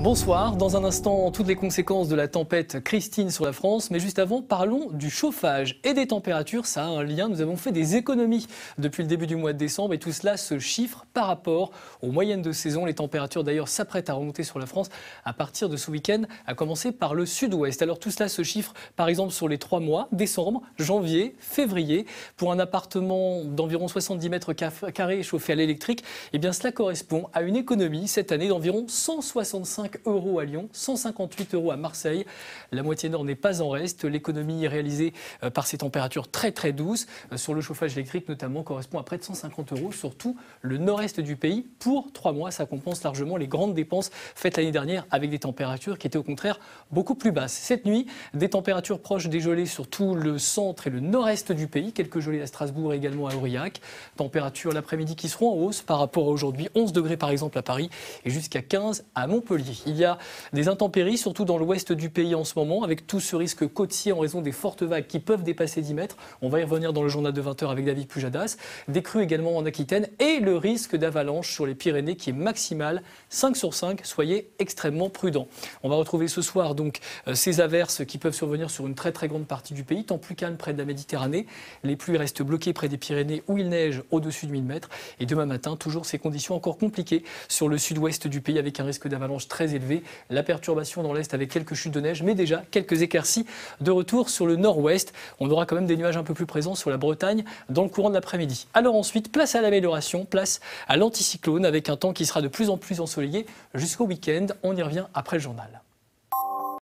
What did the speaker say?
Bonsoir, dans un instant, toutes les conséquences de la tempête Christine sur la France, mais juste avant, parlons du chauffage et des températures, ça a un lien, nous avons fait des économies depuis le début du mois de décembre et tout cela se chiffre par rapport aux moyennes de saison. Les températures d'ailleurs s'apprêtent à remonter sur la France à partir de ce week-end, à commencer par le sud-ouest. Alors tout cela se chiffre par exemple sur les 3 mois, décembre, janvier, février. Pour un appartement d'environ 70 mètres carrés chauffé à l'électrique, eh bien cela correspond à une économie cette année d'environ 165 € à Lyon, 158 € à Marseille. La moitié nord n'est pas en reste. L'économie réalisée par ces températures très douces sur le chauffage électrique notamment correspond à près de 150 € sur tout le nord-est du pays. Pour 3 mois, ça compense largement les grandes dépenses faites l'année dernière avec des températures qui étaient au contraire beaucoup plus basses. Cette nuit, des températures proches des gelées sur tout le centre et le nord-est du pays. Quelques gelées à Strasbourg et également à Aurillac. Températures l'après-midi qui seront en hausse par rapport à aujourd'hui. 11 degrés par exemple à Paris et jusqu'à 15 à Montpellier. Il y a des intempéries, surtout dans l'ouest du pays en ce moment, avec tout ce risque côtier en raison des fortes vagues qui peuvent dépasser 10 mètres. On va y revenir dans le journal de 20 h avec David Pujadas. Des crues également en Aquitaine et le risque d'avalanche sur les Pyrénées qui est maximal, 5 sur 5. Soyez extrêmement prudents. On va retrouver ce soir donc ces averses qui peuvent survenir sur une très grande partie du pays, temps plus calme près de la Méditerranée. Les pluies restent bloquées près des Pyrénées où il neige au-dessus de 1000 mètres. Et demain matin, toujours ces conditions encore compliquées sur le sud-ouest du pays avec un risque d'avalanche très élevé. La perturbation dans l'est avec quelques chutes de neige, mais déjà quelques éclaircies de retour sur le nord-ouest. On aura quand même des nuages un peu plus présents sur la Bretagne dans le courant de l'après-midi. Alors ensuite, place à l'amélioration, place à l'anticyclone avec un temps qui sera de plus en plus ensoleillé jusqu'au week-end. On y revient après le journal.